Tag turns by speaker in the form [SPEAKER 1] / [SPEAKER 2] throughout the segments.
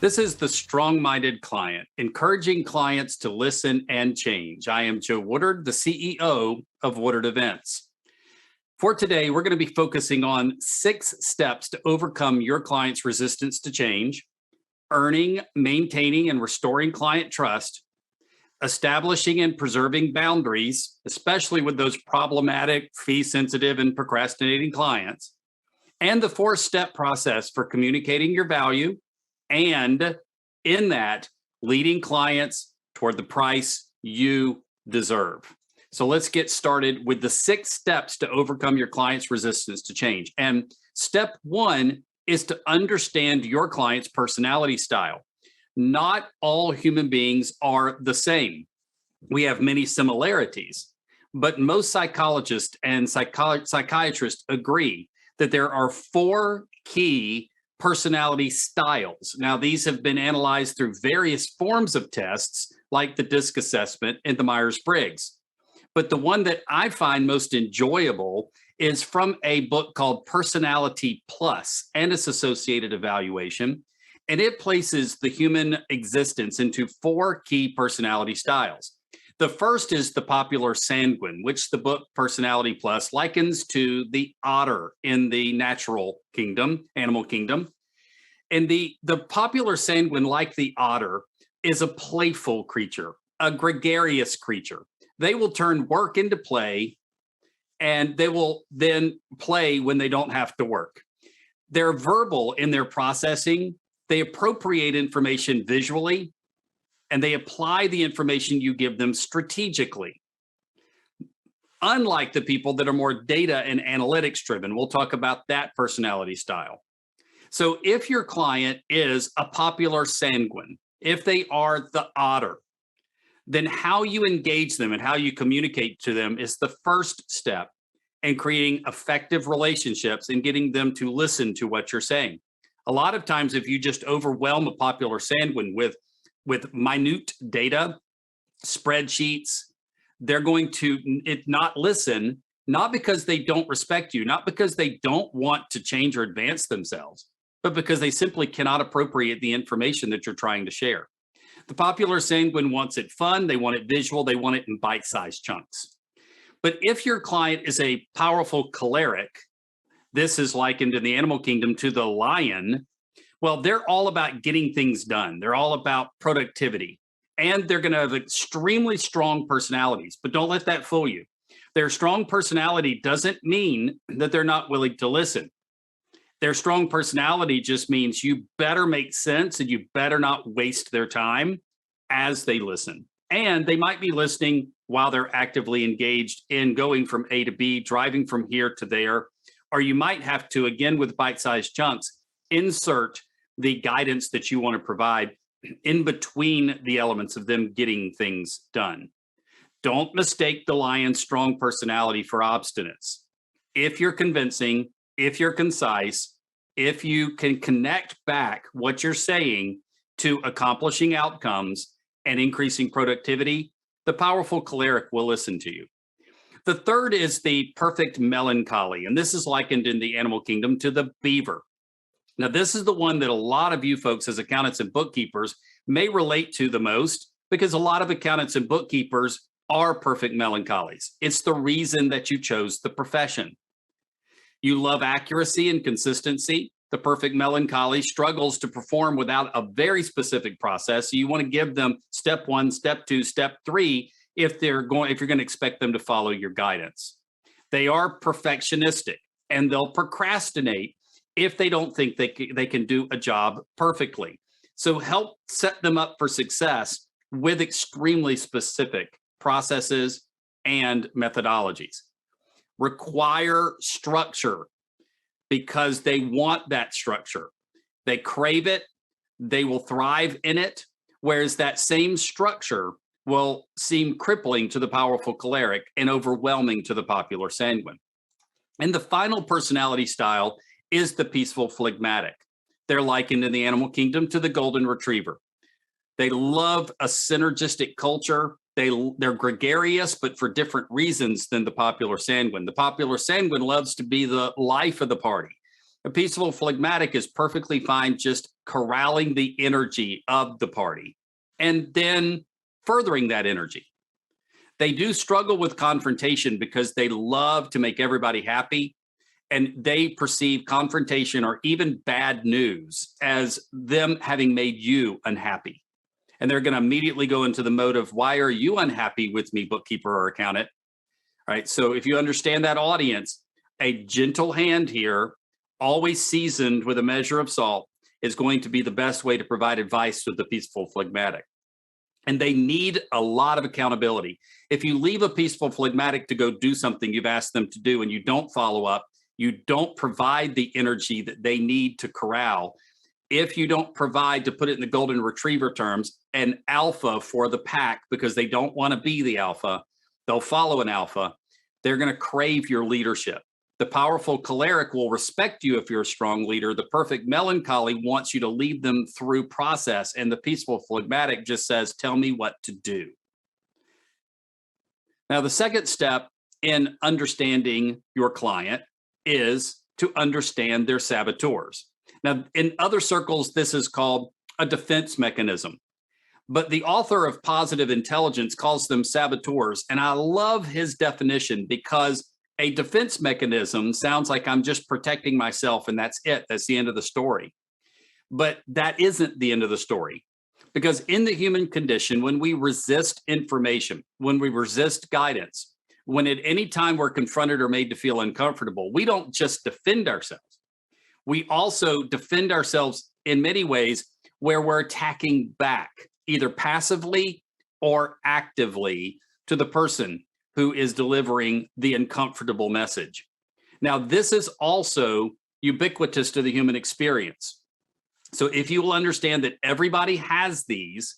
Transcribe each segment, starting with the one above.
[SPEAKER 1] This is the strong-minded client, encouraging clients to listen and change. I am Joe Woodard, the CEO of Woodard Events. For today, we're going to be focusing on 6 steps to overcome your client's resistance to change, earning, maintaining, and restoring client trust, establishing and preserving boundaries, especially with those problematic, fee-sensitive, and procrastinating clients, and the 4-step process for communicating your value, and in that, leading clients toward the price you deserve. So let's get started with the 6 steps to overcome your client's resistance to change. And step 1 is to understand your client's personality style. Not all human beings are the same. We have many similarities, but most psychologists and psychiatrists agree that there are 4 key personality styles. Now, these have been analyzed through various forms of tests like the DISC assessment and the Myers-Briggs. But the one that I find most enjoyable is from a book called Personality Plus and its associated evaluation. And it places the human existence into 4 key personality styles. The first is the popular sanguine, which the book Personality Plus likens to the otter in the natural kingdom, animal kingdom. And the popular sanguine, like the otter, is a playful creature, a gregarious creature. They will turn work into play, and they will then play when they don't have to work. They're verbal in their processing. They appropriate information visually, and they apply the information you give them strategically. Unlike the people that are more data and analytics driven, we'll talk about that personality style. So if your client is a popular sanguine, if they are the otter, then how you engage them and how you communicate to them is the first step in creating effective relationships and getting them to listen to what you're saying. A lot of times, if you just overwhelm a popular sanguine with minute data, spreadsheets, they're going to not listen, not because they don't respect you, not because they don't want to change or advance themselves, but because they simply cannot appropriate the information that you're trying to share. The popular sanguine wants it fun, they want it visual, they want it in bite-sized chunks. But if your client is a powerful choleric, this is likened in the animal kingdom to the lion. Well, they're all about getting things done. They're all about productivity. And they're going to have extremely strong personalities, but don't let that fool you. Their strong personality doesn't mean that they're not willing to listen. Their strong personality just means you better make sense and you better not waste their time as they listen. And they might be listening while they're actively engaged in going from A to B, driving from here to there. Or you might have to, again, with bite-sized chunks, insert the guidance that you want to provide in between the elements of them getting things done. Don't mistake the lion's strong personality for obstinance. If you're convincing, if you're concise, if you can connect back what you're saying to accomplishing outcomes and increasing productivity, the powerful choleric will listen to you. The third is the perfect melancholy, and this is likened in the animal kingdom to the beaver. Now, this is the one that a lot of you folks as accountants and bookkeepers may relate to the most, because a lot of accountants and bookkeepers are perfect melancholies. It's the reason that you chose the profession. You love accuracy and consistency. The perfect melancholy struggles to perform without a very specific process. So you want to give them step 1, step 2, step 3 if you're going to expect them to follow your guidance. They are perfectionistic, and they'll procrastinate if they don't think they can do a job perfectly. So help set them up for success with extremely specific processes and methodologies. Require structure because they want that structure. They crave it, they will thrive in it, whereas that same structure will seem crippling to the powerful choleric and overwhelming to the popular sanguine. And the final personality style is the peaceful phlegmatic. They're likened in the animal kingdom to the golden retriever. They love a synergistic culture. They're gregarious, but for different reasons than the popular sanguine. The popular sanguine loves to be the life of the party. A peaceful phlegmatic is perfectly fine just corralling the energy of the party and then furthering that energy. They do struggle with confrontation because they love to make everybody happy, and they perceive confrontation or even bad news as them having made you unhappy. And they're going to immediately go into the mode of, why are you unhappy with me, bookkeeper or accountant? All right. So if you understand that audience, a gentle hand here, always seasoned with a measure of salt, is going to be the best way to provide advice to the peaceful phlegmatic. And they need a lot of accountability. If you leave a peaceful phlegmatic to go do something you've asked them to do and you don't follow up, you don't provide the energy that they need to corral. If you don't provide, to put it in the golden retriever terms, an alpha for the pack because they don't want to be the alpha, they'll follow an alpha. They're going to crave your leadership. The powerful choleric will respect you if you're a strong leader. The perfect melancholy wants you to lead them through process. And the peaceful phlegmatic just says, tell me what to do. Now, the second step in understanding your client is to understand their saboteurs. Now, in other circles, this is called a defense mechanism. But the author of Positive Intelligence calls them saboteurs. And I love his definition because a defense mechanism sounds like I'm just protecting myself and that's it. That's the end of the story. But that isn't the end of the story. Because in the human condition, when we resist information, when we resist guidance, when at any time we're confronted or made to feel uncomfortable, we don't just defend ourselves. We also defend ourselves in many ways where we're attacking back, either passively or actively, to the person who is delivering the uncomfortable message. Now, this is also ubiquitous to the human experience. So if you will understand that everybody has these,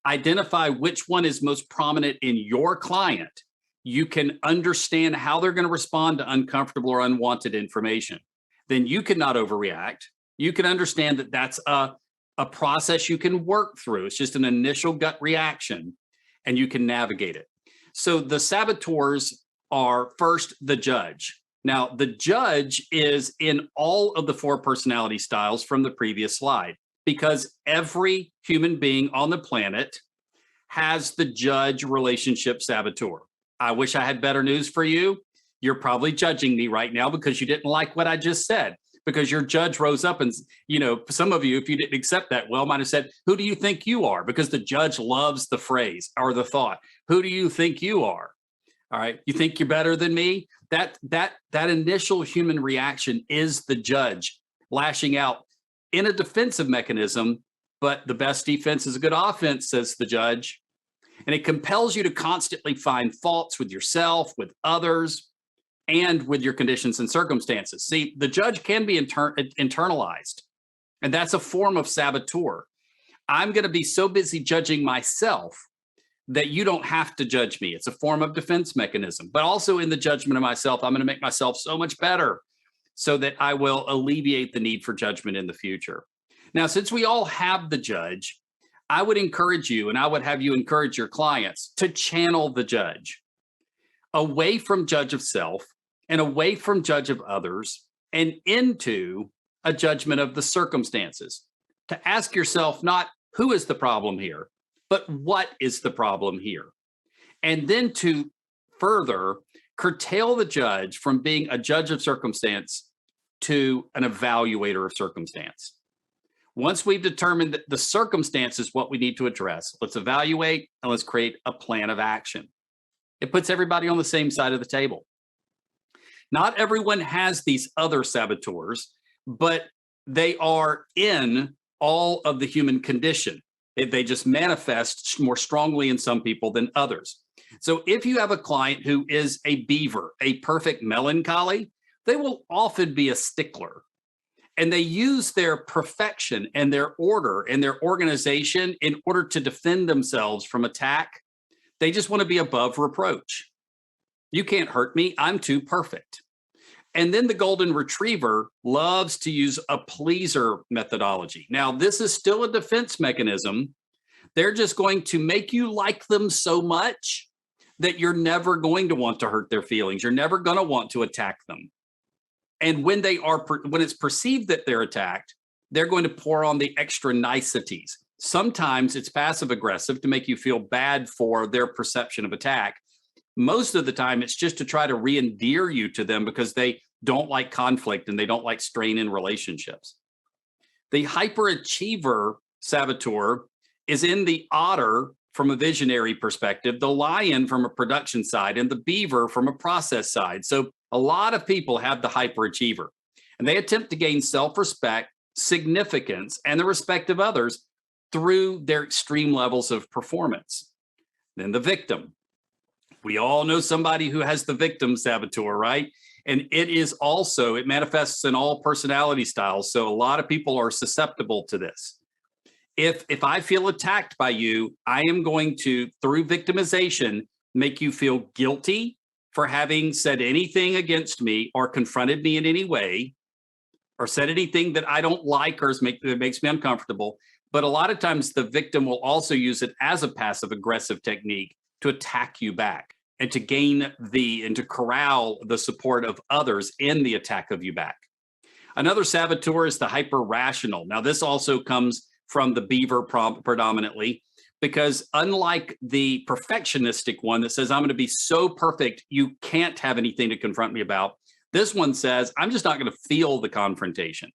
[SPEAKER 1] identify which one is most prominent in your client, you can understand how they're going to respond to uncomfortable or unwanted information. Then you cannot overreact. You can understand that that's a process you can work through. It's just an initial gut reaction, and you can navigate it. So the saboteurs are first the judge. Now, the judge is in all of the 4 personality styles from the previous slide, because every human being on the planet has the judge relationship saboteur. I wish I had better news for you. You're probably judging me right now because you didn't like what I just said, because your judge rose up and, some of you, if you didn't accept that, well, might have said, who do you think you are? Because the judge loves the phrase or the thought. Who do you think you are? All right. You think you're better than me? That initial human reaction is the judge lashing out in a defensive mechanism, but the best defense is a good offense, says the judge. And it compels you to constantly find faults with yourself, with others, and with your conditions and circumstances. See, the judge can be internalized, and that's a form of saboteur. I'm going to be so busy judging myself that you don't have to judge me. It's a form of defense mechanism. But also in the judgment of myself, I'm going to make myself so much better so that I will alleviate the need for judgment in the future. Now, since we all have the judge, I would encourage you, and I would have you encourage your clients to channel the judge away from judge of self and away from judge of others and into a judgment of the circumstances. To ask yourself not who is the problem here, but what is the problem here? And then to further curtail the judge from being a judge of circumstance to an evaluator of circumstance. Once we've determined that the circumstance is what we need to address, let's evaluate and let's create a plan of action. It puts everybody on the same side of the table. Not everyone has these other saboteurs, but they are in all of the human condition. They just manifest more strongly in some people than others. So if you have a client who is a beaver, a perfect melancholy, they will often be a stickler. And they use their perfection and their order and their organization in order to defend themselves from attack. They just want to be above reproach. You can't hurt me. I'm too perfect. And then the golden retriever loves to use a pleaser methodology. Now, this is still a defense mechanism. They're just going to make you like them so much that you're never going to want to hurt their feelings. You're never going to want to attack them. And when when it's perceived that they're attacked, they're going to pour on the extra niceties. Sometimes it's passive aggressive to make you feel bad for their perception of attack. Most of the time, it's just to try to re-endear you to them because they don't like conflict and they don't like strain in relationships. The hyperachiever saboteur is in the otter from a visionary perspective, the lion from a production side, and the beaver from a process side. So a lot of people have the hyperachiever, and they attempt to gain self-respect, significance, and the respect of others through their extreme levels of performance. Then the victim. We all know somebody who has the victim saboteur, right? And it manifests in all personality styles. So a lot of people are susceptible to this. If I feel attacked by you, I am going to, through victimization, make you feel guilty for having said anything against me or confronted me in any way or said anything that I don't like or that makes me uncomfortable. But a lot of times the victim will also use it as a passive aggressive technique to attack you back and to gain and to corral the support of others in the attack of you back. Another saboteur is the hyper rational. Now, this also comes from the beaver predominantly, because unlike the perfectionistic one that says, I'm going to be so perfect, you can't have anything to confront me about. This one says, I'm just not going to feel the confrontation.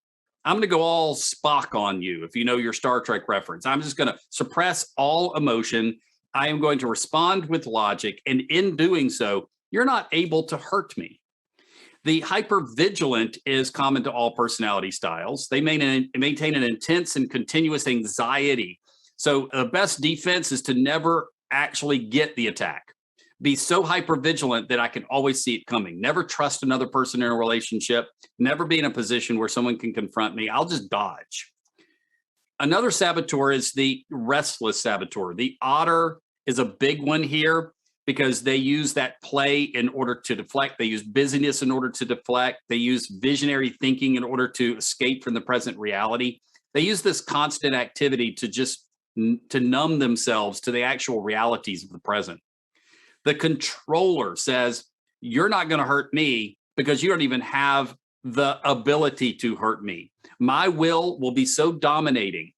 [SPEAKER 1] I'm going to go all Spock on you, if you know your Star Trek reference. I'm just going to suppress all emotion. I am going to respond with logic. And in doing so, you're not able to hurt me. The hypervigilant is common to all personality styles. They maintain an intense and continuous anxiety. So the best defense is to never actually get the attack. Be so hypervigilant that I can always see it coming. Never trust another person in a relationship. Never be in a position where someone can confront me. I'll just dodge. Another saboteur is the restless saboteur. The otter is a big one here, because they use that play in order to deflect. They use busyness in order to deflect. They use visionary thinking in order to escape from the present reality. They use this constant activity to numb themselves to the actual realities of the present. The controller says, you're not going to hurt me because you don't even have the ability to hurt me. My will be so dominating,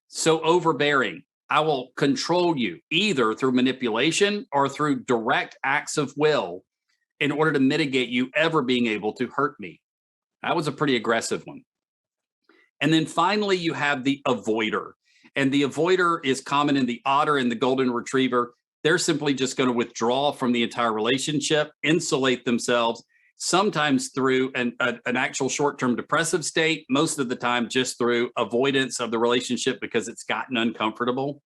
[SPEAKER 1] so overbearing. I will control you either through manipulation or through direct acts of will in order to mitigate you ever being able to hurt me. That was a pretty aggressive one. And then finally, you have the avoider. And the avoider is common in the otter and the golden retriever. They're simply just going to withdraw from the entire relationship, insulate themselves, sometimes through an actual short-term depressive state, most of the time just through avoidance of the relationship because it's gotten uncomfortable.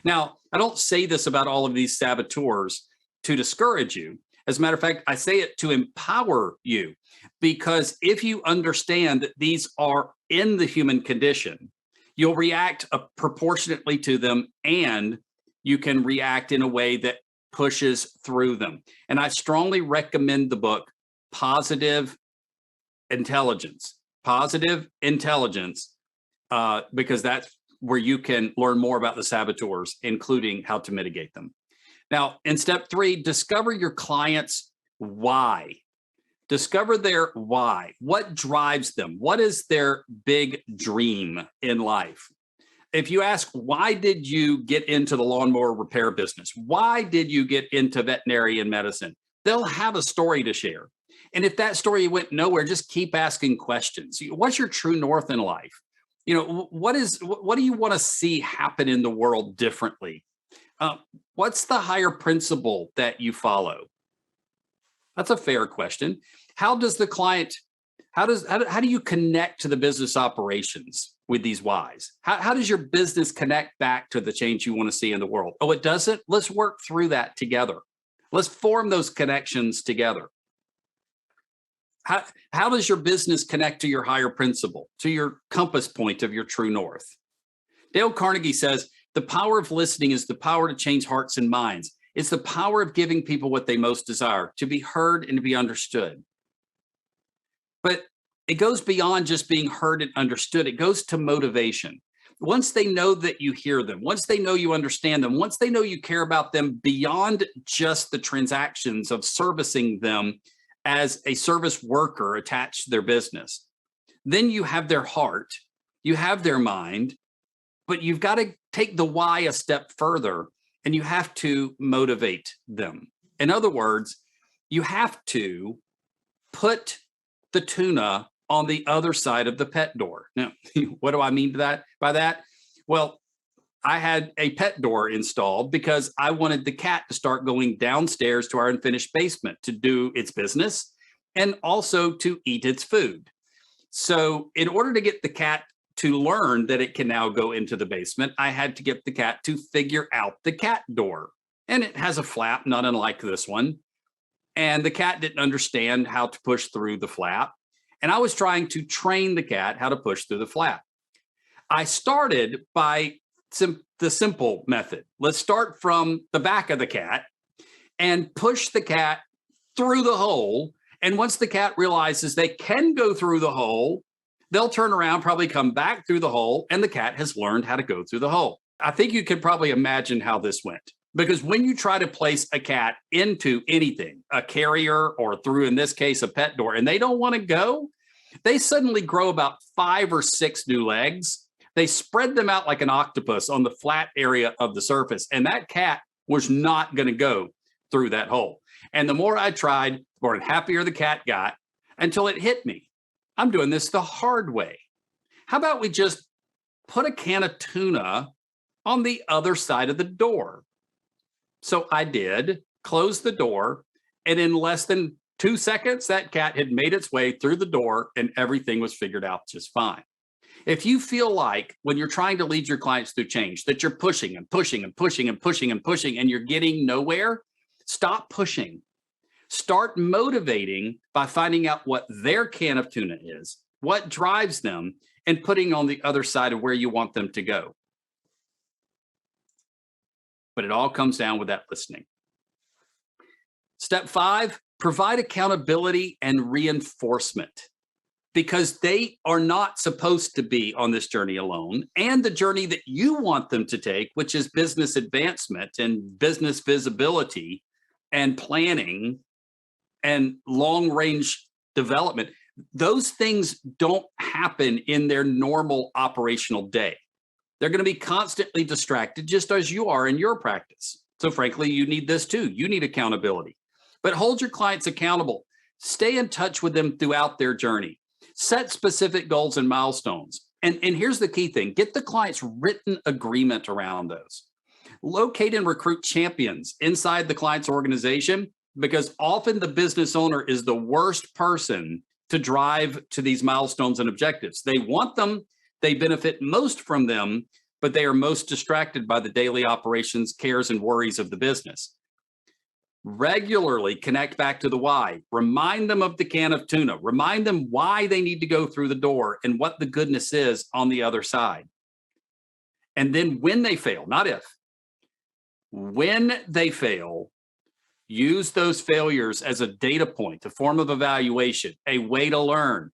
[SPEAKER 1] Now, I don't say this about all of these saboteurs to discourage you. As a matter of fact, I say it to empower you, because if you understand that these are in the human condition, you'll react proportionately to them, and you can react in a way that pushes through them. And I strongly recommend the book Positive Intelligence, because that's where you can learn more about the saboteurs, including how to mitigate them. Now, in step 3, discover your client's why. Discover their why. What drives them? What is their big dream in life? If you ask, why did you get into the lawnmower repair business? Why did you get into veterinary and medicine? They'll have a story to share. And if that story went nowhere, just keep asking questions. What's your true north in life? What do you want to see happen in the world differently? What's the higher principle that you follow? That's a fair question. How do you connect to the business operations with these whys? How does your business connect back to the change you want to see in the world? Oh, it doesn't? Let's work through that together. Let's form those connections together. How does your business connect to your higher principle, to your compass point of your true north? Dale Carnegie says, the power of listening is the power to change hearts and minds. It's the power of giving people what they most desire, to be heard and to be understood. But it goes beyond just being heard and understood. It goes to motivation. Once they know that you hear them, once they know you understand them, once they know you care about them beyond just the transactions of servicing them as a service worker attached to their business. Then you have their heart, you have their mind, but you've got to take the why a step further and you have to motivate them. In other words, you have to put the tuna on the other side of the pet door. Now, what do I mean by that? Well, I had a pet door installed because I wanted the cat to start going downstairs to our unfinished basement to do its business and also to eat its food. So, in order to get the cat to learn that it can now go into the basement, I had to get the cat to figure out the cat door. And it has a flap, not unlike this one. And the cat didn't understand how to push through the flap. And I was trying to train the cat how to push through the flap. I started by the simple method. Let's start from the back of the cat and push the cat through the hole. And once the cat realizes they can go through the hole, they'll turn around, probably come back through the hole, and the cat has learned how to go through the hole. I think you can probably imagine how this went. Because when you try to place a cat into anything, a carrier or through, in this case, a pet door, and they don't want to go, they suddenly grow about 5 or 6 new legs. They spread them out like an octopus on the flat area of the surface. And that cat was not going to go through that hole. And the more I tried, the more happier the cat got until it hit me. I'm doing this the hard way. How about we just put a can of tuna on the other side of the door? So I did, close the door, and in less than 2 seconds, that cat had made its way through the door and everything was figured out just fine. If you feel like when you're trying to lead your clients through change that you're pushing and pushing and pushing and pushing and pushing and you're getting nowhere, stop pushing. Start motivating by finding out what their can of tuna is, what drives them, and putting on the other side of where you want them to go. But it all comes down with that listening. Step 5, provide accountability and reinforcement, because they are not supposed to be on this journey alone, and the journey that you want them to take, which is business advancement and business visibility and planning and long range development. Those things don't happen in their normal operational day. They're going to be constantly distracted, just as you are in your practice. So frankly, you need this too. You need accountability. But hold your clients accountable. Stay in touch with them throughout their journey. Set specific goals and milestones. And here's the key thing. Get the client's written agreement around those. Locate and recruit champions inside the client's organization, because often the business owner is the worst person to drive to these milestones and objectives. They want them, they benefit most from them, but they are most distracted by the daily operations, cares, and worries of the business. Regularly connect back to the why. Remind them of the can of tuna. Remind them why they need to go through the door and what the goodness is on the other side. And then when they fail, not if, when they fail, use those failures as a data point, a form of evaluation, a way to learn,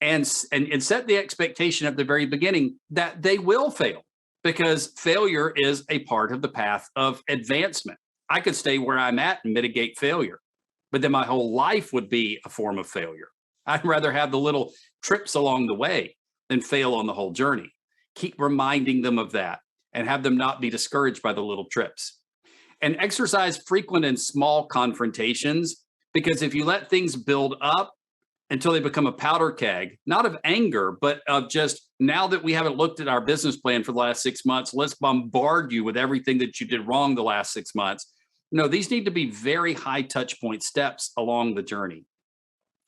[SPEAKER 1] and set the expectation at the very beginning that they will fail, because failure is a part of the path of advancement. I could stay where I'm at and mitigate failure, but then my whole life would be a form of failure. I'd rather have the little trips along the way than fail on the whole journey. Keep reminding them of that and have them not be discouraged by the little trips. And exercise frequent and small confrontations, because if you let things build up until they become a powder keg, not of anger, but of just, now that we haven't looked at our business plan for the last 6 months, let's bombard you with everything that you did wrong the last 6 months. No, these need to be very high touch point steps along the journey.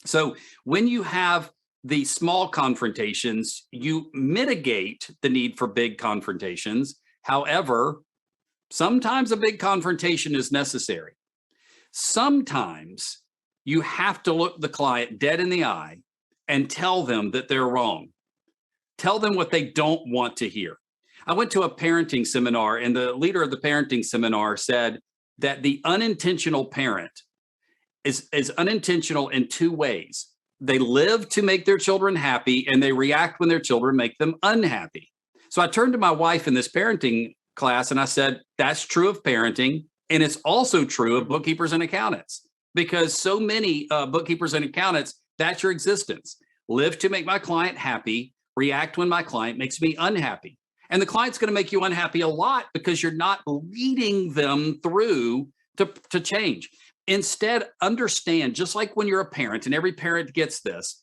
[SPEAKER 1] So when you have the small confrontations, you mitigate the need for big confrontations. However, sometimes a big confrontation is necessary. Sometimes you have to look the client dead in the eye and tell them that they're wrong. Tell them what they don't want to hear. I went to a parenting seminar, and the leader of the parenting seminar said that the unintentional parent is unintentional in 2 ways. They live to make their children happy, and they react when their children make them unhappy. So I turned to my wife in this parenting class and I said, that's true of parenting, and it's also true of bookkeepers and accountants. because so many bookkeepers and accountants, that's your existence. Live to make my client happy, react when my client makes me unhappy. And the client's going to make you unhappy a lot because you're not leading them through to change. Instead, understand, just like when you're a parent, and every parent gets this,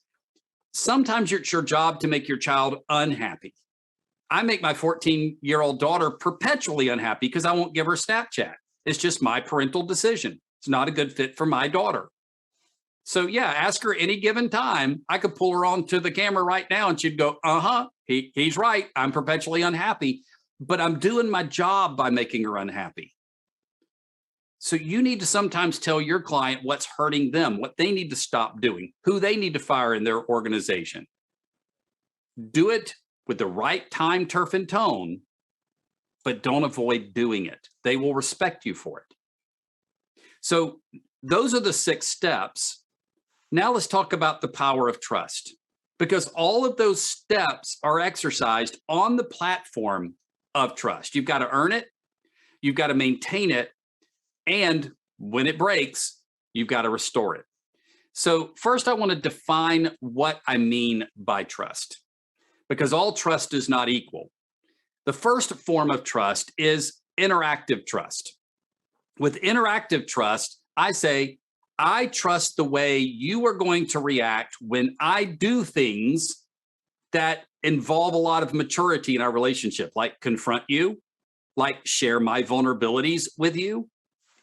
[SPEAKER 1] sometimes it's your job to make your child unhappy. I make my 14-year-old daughter perpetually unhappy because I won't give her Snapchat. It's just my parental decision. It's not a good fit for my daughter. So yeah, ask her any given time. I could pull her onto the camera right now and she'd go, he's right. I'm perpetually unhappy, but I'm doing my job by making her unhappy. So you need to sometimes tell your client what's hurting them, what they need to stop doing, who they need to fire in their organization. Do it with the right time, turf, and tone, but don't avoid doing it. They will respect you for it. So those are the 6 steps. Now let's talk about the power of trust, because all of those steps are exercised on the platform of trust. You've got to earn it, you've got to maintain it, and when it breaks, you've got to restore it. So first, I want to define what I mean by trust, because all trust is not equal. The first form of trust is interactive trust. With interactive trust, I say, I trust the way you are going to react when I do things that involve a lot of maturity in our relationship, like confront you, like share my vulnerabilities with you,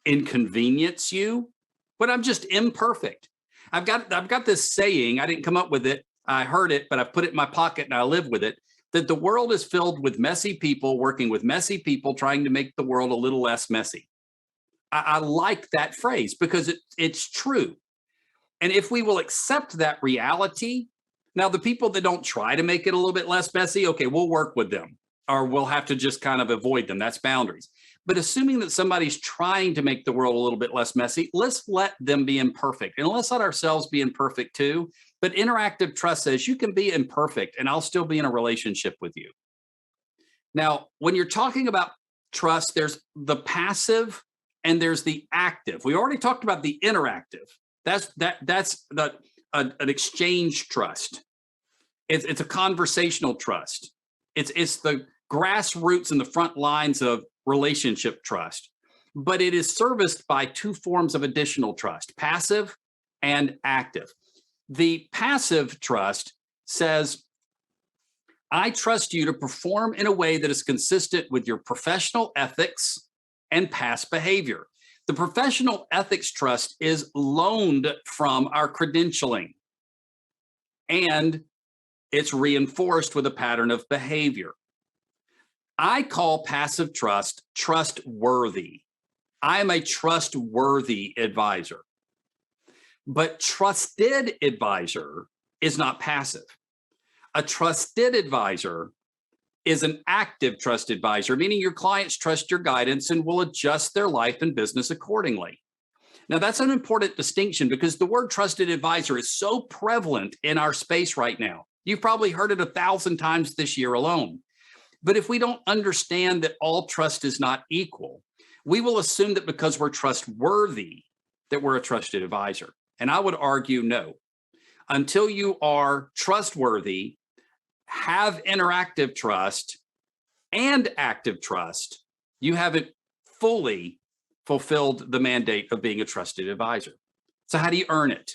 [SPEAKER 1] inconvenience you, but I'm just imperfect. I've got this saying, I didn't come up with it, I heard it, but I've put it in my pocket and I live with it, that the world is filled with messy people working with messy people trying to make the world a little less messy. I like that phrase because it's true. And if we will accept that reality, now the people that don't try to make it a little bit less messy, okay, we'll work with them, or we'll have to just kind of avoid them. That's boundaries. But assuming that somebody's trying to make the world a little bit less messy, let's let them be imperfect. And let's let ourselves be imperfect too. But interactive trust says you can be imperfect and I'll still be in a relationship with you. Now, when you're talking about trust, there's the passive and there's the active. We already talked about the interactive. That's an exchange trust. It's a conversational trust. It's the grassroots and the front lines of relationship trust. But it is serviced by 2 forms of additional trust, passive and active. The passive trust says, I trust you to perform in a way that is consistent with your professional ethics and past behavior. The professional ethics trust is loaned from our credentialing, and it's reinforced with a pattern of behavior. I call passive trust trustworthy. I am a trustworthy advisor. But trusted advisor is not passive. A trusted advisor is an active trust advisor, meaning your clients trust your guidance and will adjust their life and business accordingly. Now, that's an important distinction because the word trusted advisor is so prevalent in our space right now. You've probably heard it 1,000 times this year alone. But if we don't understand that all trust is not equal, we will assume that because we're trustworthy, that we're a trusted advisor. And I would argue no. Until you are trustworthy, have interactive trust and active trust, you haven't fully fulfilled the mandate of being a trusted advisor. So how do you earn it?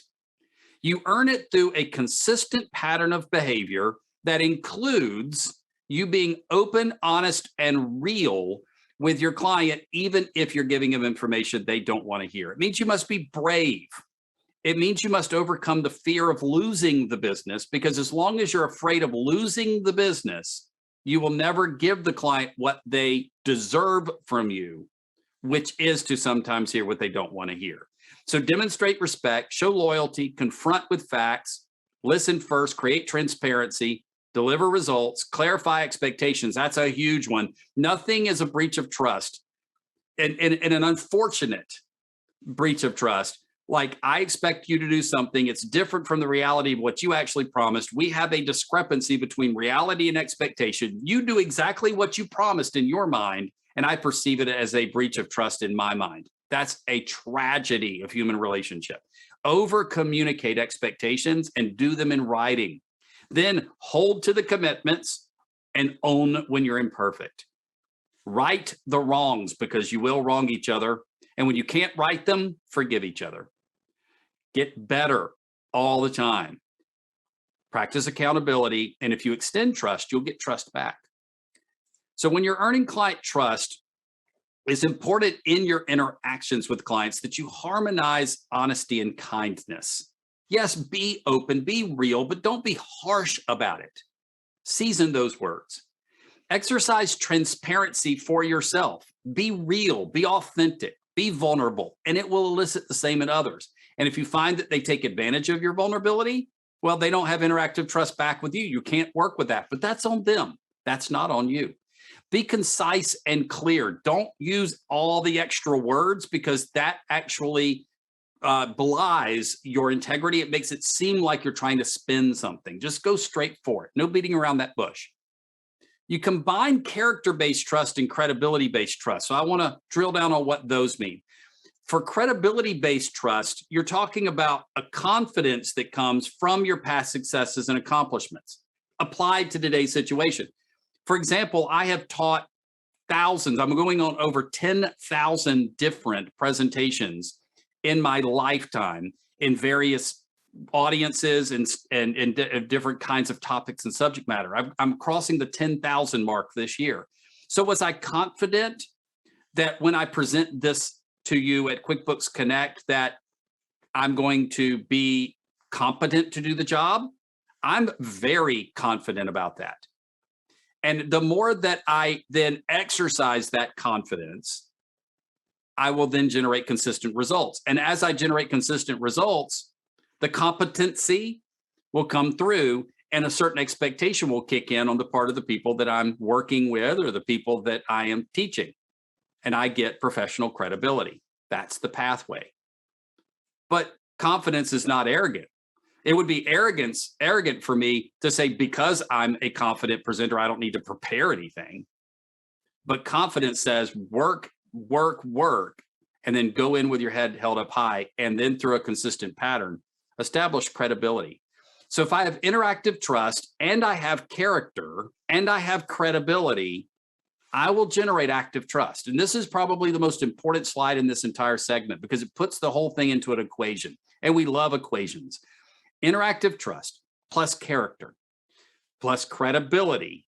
[SPEAKER 1] You earn it through a consistent pattern of behavior that includes you being open, honest, and real with your client, even if you're giving them information they don't want to hear. It means you must be brave. It means you must overcome the fear of losing the business, because as long as you're afraid of losing the business, you will never give the client what they deserve from you, which is to sometimes hear what they don't want to hear. So demonstrate respect, show loyalty, confront with facts, listen first, create transparency, deliver results, clarify expectations. That's a huge one. Nothing is a breach of trust. And an unfortunate breach of trust, like I expect you to do something, it's different from the reality of what you actually promised. We have a discrepancy between reality and expectation. You do exactly what you promised in your mind, and I perceive it as a breach of trust in my mind. That's a tragedy of human relationship. Over communicate expectations and do them in writing. Then hold to the commitments and own when you're imperfect. Right the wrongs because you will wrong each other. And when you can't right them, forgive each other. Get better all the time. Practice accountability. And if you extend trust, you'll get trust back. So when you're earning client trust, it's important in your interactions with clients that you harmonize honesty and kindness. Yes, be open, be real, but don't be harsh about it. Season those words. Exercise transparency for yourself. Be real, be authentic, be vulnerable, and it will elicit the same in others. And if you find that they take advantage of your vulnerability, well, they don't have interactive trust back with you. You can't work with that, but that's on them. That's not on you. Be concise and clear. Don't use all the extra words because that actually belies your integrity. It makes it seem like you're trying to spin something. Just go straight for it. No beating around that bush. You combine character-based trust and credibility-based trust. So I want to drill down on what those mean. For credibility-based trust, you're talking about a confidence that comes from your past successes and accomplishments applied to today's situation. For example, I have taught thousands, I'm going on over 10,000 different presentations in my lifetime in various audiences and different kinds of topics and subject matter. I'm crossing the 10,000 mark this year. So was I confident that when I present this to you at QuickBooks Connect that I'm going to be competent to do the job? I'm very confident about that. And the more that I then exercise that confidence, I will then generate consistent results. And as I generate consistent results, the competency will come through and a certain expectation will kick in on the part of the people that I'm working with or the people that I am teaching. And I get professional credibility. That's the pathway. But confidence is not arrogant. It would be arrogant for me to say, because I'm a confident presenter, I don't need to prepare anything. But confidence says work, work, work, and then go in with your head held up high, and then through a consistent pattern, establish credibility. So if I have interactive trust and I have character and I have credibility, I will generate active trust. And this is probably the most important slide in this entire segment because it puts the whole thing into an equation. And we love equations. Interactive trust plus character plus credibility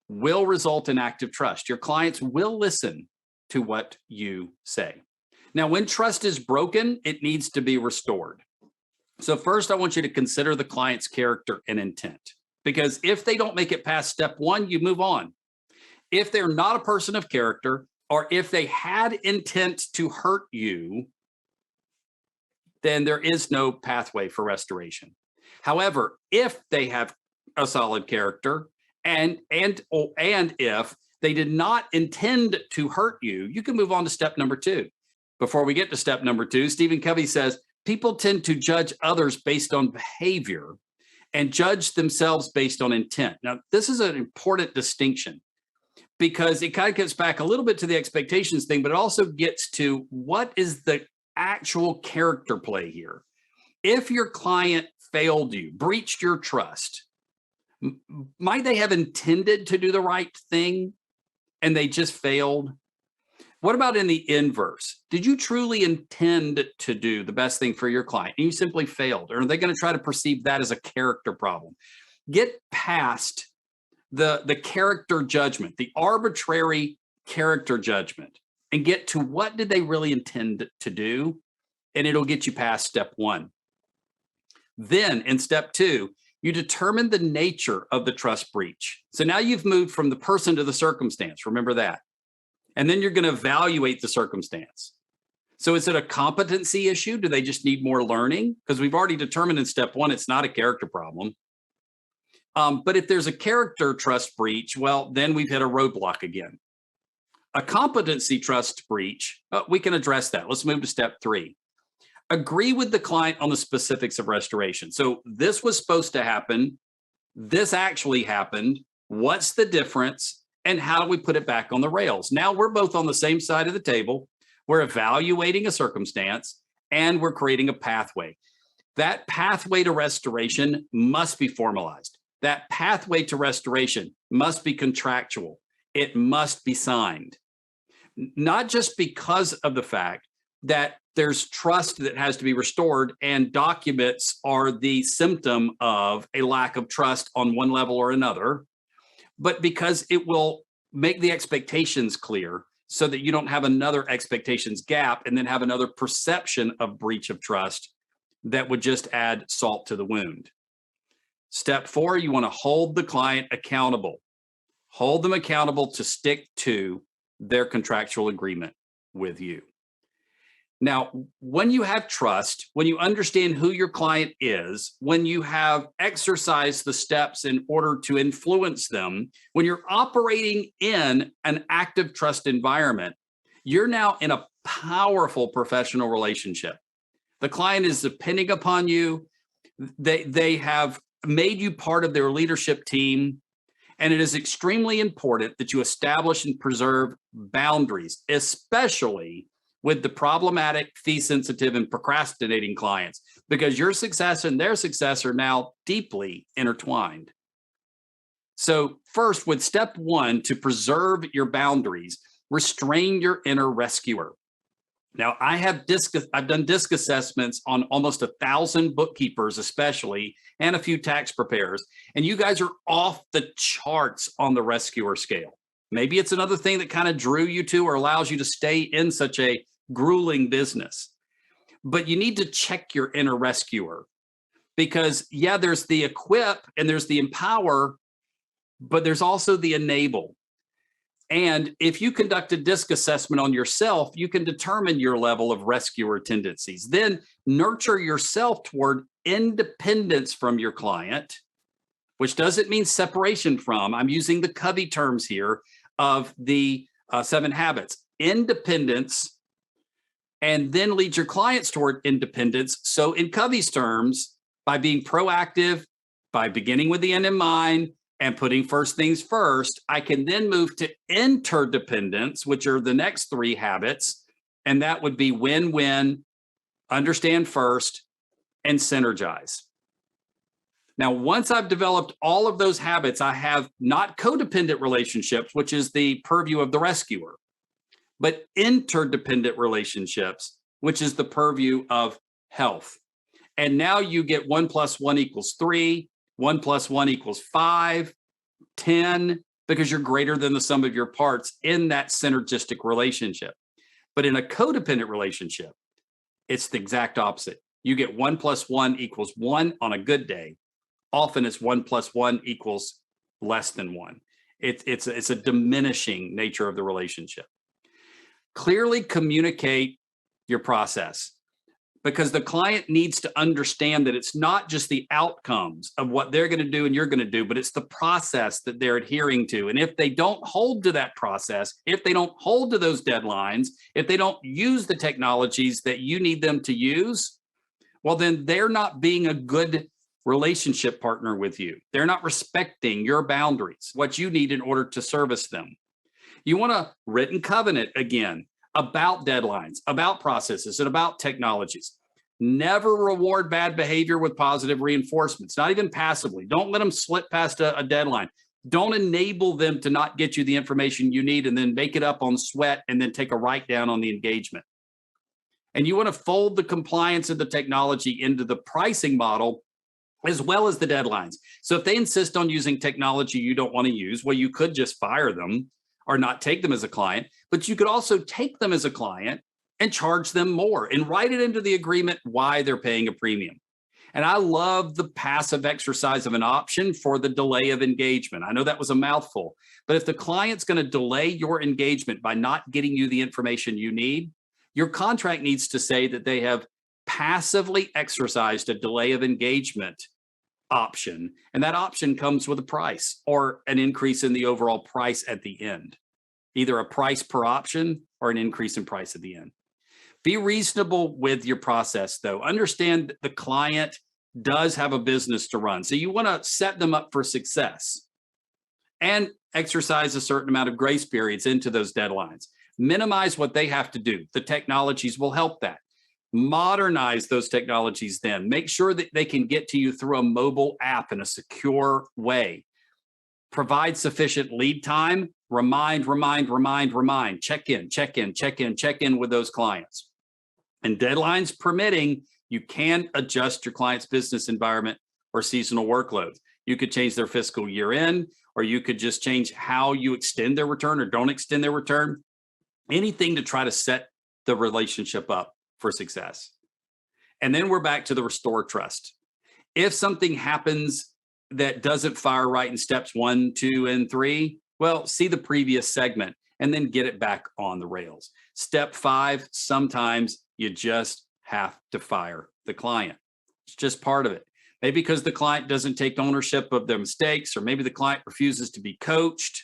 [SPEAKER 1] will result in active trust. Your clients will listen to what you say. Now, when trust is broken, it needs to be restored. So first, I want you to consider the client's character and intent, because if they don't make it past step one, you move on. If they're not a person of character, or if they had intent to hurt you, then there is no pathway for restoration. However, if they have a solid character and if they did not intend to hurt you, you can move on to step number two. Before we get to step number two, Stephen Covey says, people tend to judge others based on behavior and judge themselves based on intent. Now, this is an important distinction because it kind of gets back a little bit to the expectations thing, but it also gets to what is the actual character play here. If your client failed you, breached your trust, might they have intended to do the right thing and they just failed? What about in the inverse? Did you truly intend to do the best thing for your client and you simply failed? Or are they going to try to perceive that as a character problem? Get past the character judgment, the arbitrary character judgment, and get to what did they really intend to do? And it'll get you past step one. Then in step two, you determine the nature of the trust breach. So now you've moved from the person to the circumstance. Remember that. And then you're going to evaluate the circumstance. So is it a competency issue? Do they just need more learning? Because we've already determined in step one, it's not a character problem. But if there's a character trust breach, well, then we've hit a roadblock again. A competency trust breach, we can address that. Let's move to step three. Agree with the client on the specifics of restoration. So this was supposed to happen. This actually happened. What's the difference? And how do we put it back on the rails? Now we're both on the same side of the table. We're evaluating a circumstance and we're creating a pathway. That pathway to restoration must be formalized. That pathway to restoration must be contractual. It must be signed, not just because of the fact that there's trust that has to be restored and documents are the symptom of a lack of trust on one level or another, but because it will make the expectations clear so that you don't have another expectations gap and then have another perception of breach of trust that would just add salt to the wound. Step 4, you want to hold the client accountable. Hold them accountable to stick to their contractual agreement with you. Now, when you have trust, when you understand who your client is, when you have exercised the steps in order to influence them, when you're operating in an active trust environment, you're now in a powerful professional relationship. The client is depending upon you. They have made you part of their leadership team. And it is extremely important that you establish and preserve boundaries, especially with the problematic, fee-sensitive, and procrastinating clients, because your success and their success are now deeply intertwined. So first, with step 1, to preserve your boundaries, restrain your inner rescuer. Now, I've done disc assessments on almost 1,000 bookkeepers, especially, and a few tax preparers, and you guys are off the charts on the rescuer scale. Maybe it's another thing that kind of drew you to or allows you to stay in such a grueling business. But you need to check your inner rescuer because, yeah, there's the equip and there's the empower, but there's also the enable. And if you conduct a disc assessment on yourself, you can determine your level of rescuer tendencies. Then nurture yourself toward independence from your client, which doesn't mean separation from. I'm using the Covey terms here of the 7 habits. Independence, and then lead your clients toward independence. So in Covey's terms, by being proactive, by beginning with the end in mind, and putting first things first, I can then move to interdependence, which are the next 3 habits. And that would be win-win, understand first, and synergize. Now, once I've developed all of those habits, I have not codependent relationships, which is the purview of the rescuer, but interdependent relationships, which is the purview of health. And now you get 1 + 1 = 3. 1 + 1 = 5, 10, because you're greater than the sum of your parts in that synergistic relationship. But in a codependent relationship, it's the exact opposite. You get 1 + 1 = 1 on a good day. Often it's 1 + 1 = less than 1. It's a diminishing nature of the relationship. Clearly communicate your process, because the client needs to understand that it's not just the outcomes of what they're going to do and you're going to do, but it's the process that they're adhering to. And if they don't hold to that process, if they don't hold to those deadlines, if they don't use the technologies that you need them to use, well, then they're not being a good relationship partner with you. They're not respecting your boundaries, what you need in order to service them. You want a written covenant, again, about deadlines, about processes, and about technologies. Never reward bad behavior with positive reinforcements, not even passively. Don't let them slip past a deadline. Don't enable them to not get you the information you need and then make it up on sweat and then take a write down on the engagement. And you want to fold the compliance of the technology into the pricing model as well as the deadlines. So if they insist on using technology you don't want to use, well, you could just fire them or not take them as a client, but you could also take them as a client and charge them more and write it into the agreement why they're paying a premium. And I love the passive exercise of an option for the delay of engagement. I know that was a mouthful, but if the client's going to delay your engagement by not getting you the information you need, your contract needs to say that they have passively exercised a delay of engagement option, and that option comes with a price or an increase in the overall price at the end, either a price per option or an increase in price at the end. Be reasonable with your process, though. Understand that the client does have a business to run, so you want to set them up for success and exercise a certain amount of grace periods into those deadlines. Minimize what they have to do. The technologies will help that. Modernize those technologies then. Make sure that they can get to you through a mobile app in a secure way. Provide sufficient lead time. Remind, check in with those clients. And deadlines permitting, you can adjust your client's business environment or seasonal workloads. You could change their fiscal year end, or you could just change how you extend their return or don't extend their return. Anything to try to set the relationship up for success. And then we're back to the restore trust. If something happens that doesn't fire right in steps 1, 2, and 3, well, see the previous segment and then get it back on the rails. Step 5, sometimes you just have to fire the client. It's just part of it. Maybe because the client doesn't take ownership of their mistakes, or maybe the client refuses to be coached.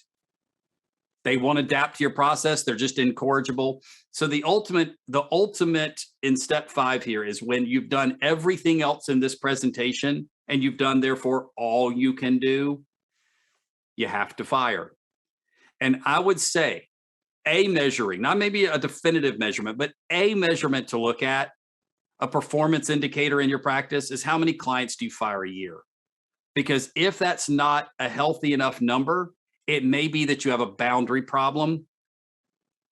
[SPEAKER 1] They won't adapt to your process. They're just incorrigible. So the ultimate in step 5 here is when you've done everything else in this presentation and you've done therefore all you can do, you have to fire. And I would say a measuring, not maybe a definitive measurement, but a measurement to look at, a performance indicator in your practice, is how many clients do you fire a year? Because if that's not a healthy enough number, it may be that you have a boundary problem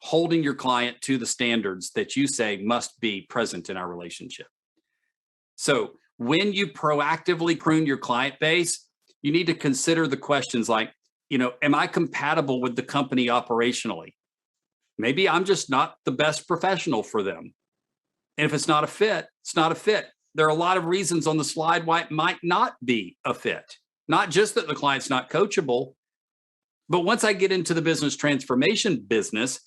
[SPEAKER 1] holding your client to the standards that you say must be present in our relationship. So when you proactively prune your client base, you need to consider the questions like, am I compatible with the company operationally? Maybe I'm just not the best professional for them. And if it's not a fit, it's not a fit. There are a lot of reasons on the slide why it might not be a fit. Not just that the client's not coachable, but once I get into the business transformation business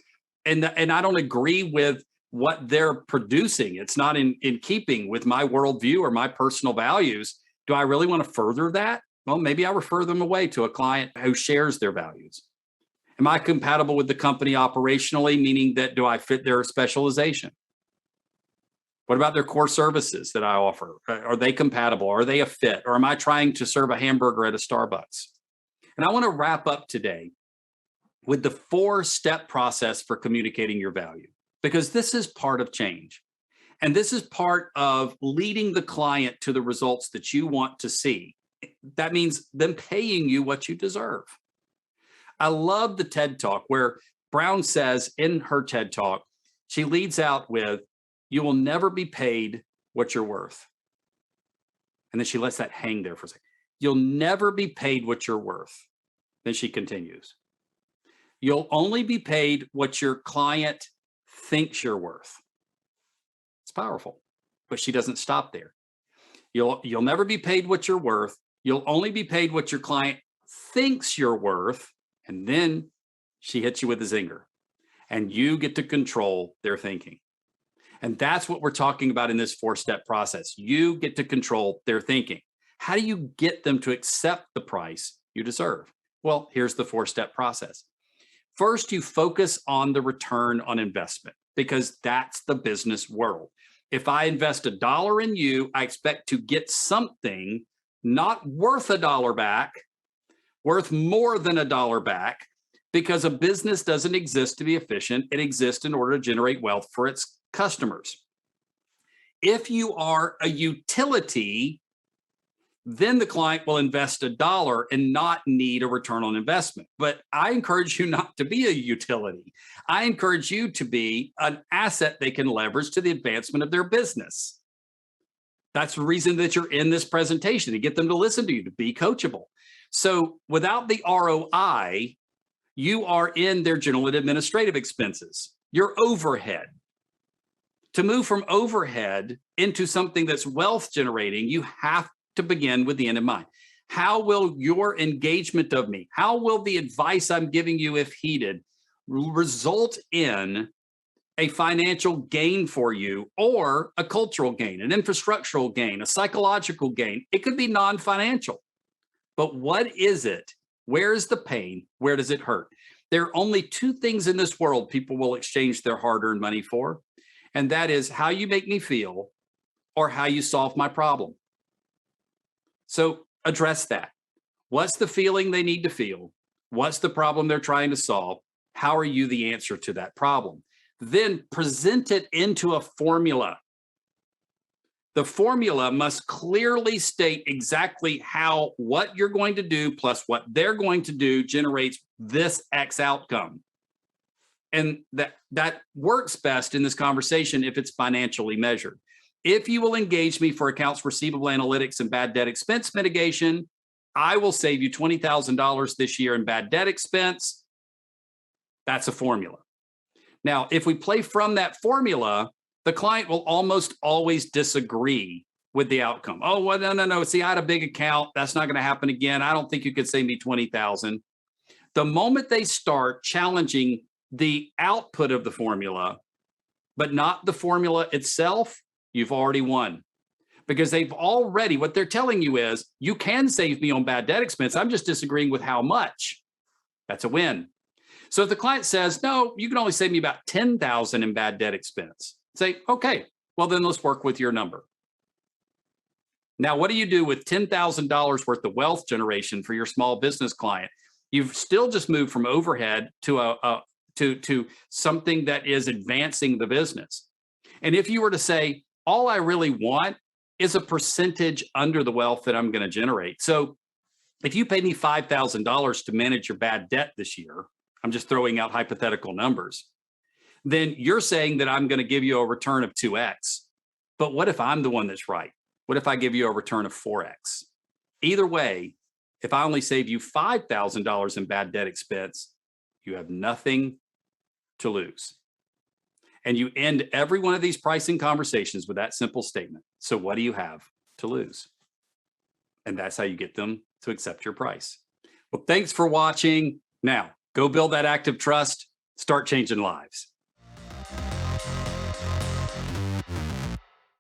[SPEAKER 1] and I don't agree with what they're producing, it's not in keeping with my worldview or my personal values, do I really want to further that? Well, maybe I refer them away to a client who shares their values. Am I compatible with the company operationally, meaning that do I fit their specialization? What about their core services that I offer? Are they compatible? Are they a fit? Or am I trying to serve a hamburger at a Starbucks? And I want to wrap up today with the 4-step process for communicating your value, because this is part of change. And this is part of leading the client to the results that you want to see. That means them paying you what you deserve. I love the TED Talk where Brown says in her TED Talk, she leads out with, "You will never be paid what you're worth." And then she lets that hang there for a second. "You'll never be paid what you're worth." Then she continues, "You'll only be paid what your client thinks you're worth." It's powerful, but she doesn't stop there. You'll never be paid what you're worth. You'll only be paid what your client thinks you're worth. And then she hits you with a zinger, and you get to control their thinking. And that's what we're talking about in this 4-step process. You get to control their thinking. How do you get them to accept the price you deserve? Well, here's the 4-step process. First, you focus on the return on investment, because that's the business world. If I invest $1 in you, I expect to get something not worth $1 back, worth more than $1 back, because a business doesn't exist to be efficient. It exists in order to generate wealth for its customers. If you are a utility, then the client will invest $1 and not need a return on investment. But I encourage you not to be a utility. I encourage you to be an asset they can leverage to the advancement of their business. That's the reason that you're in this presentation, to get them to listen to you, to be coachable. So without the ROI, you are in their general and administrative expenses, your overhead. To move from overhead into something that's wealth generating, you have to begin with the end in mind. How will your engagement of me, how will the advice I'm giving you, if heeded, result in a financial gain for you, or a cultural gain, an infrastructural gain, a psychological gain? It could be non-financial. But what is it? Where is the pain? Where does it hurt? There are only 2 things in this world people will exchange their hard-earned money for, and that is how you make me feel or how you solve my problem. So address that. What's the feeling they need to feel? What's the problem they're trying to solve? How are you the answer to that problem? Then present it into a formula. The formula must clearly state exactly how what you're going to do plus what they're going to do generates this X outcome. And that works best in this conversation if it's financially measured. If you will engage me for accounts receivable analytics and bad debt expense mitigation, I will save you $20,000 this year in bad debt expense. That's a formula. Now, if we play from that formula, the client will almost always disagree with the outcome. Oh, well, no. See, I had a big account. That's not going to happen again. I don't think you could save me 20,000. The moment they start challenging the output of the formula, but not the formula itself, you've already won. Because they've already, what they're telling you is, you can save me on bad debt expense. I'm just disagreeing with how much. That's a win. So if the client says, no, you can only save me about 10,000 in bad debt expense, say, okay, well, then let's work with your number. Now, what do you do with $10,000 worth of wealth generation for your small business client? You've still just moved from overhead to to something that is advancing the business. And if you were to say, all I really want is a percentage under the wealth that I'm going to generate. So if you pay me $5,000 to manage your bad debt this year, I'm just throwing out hypothetical numbers, then you're saying that I'm going to give you a return of 2x. But what if I'm the one that's right? What if I give you a return of 4x? Either way, if I only save you $5,000 in bad debt expense, you have nothing to lose. And you end every one of these pricing conversations with that simple statement. So what do you have to lose? And that's how you get them to accept your price. Well, thanks for watching. Now, go build that active trust, start changing lives.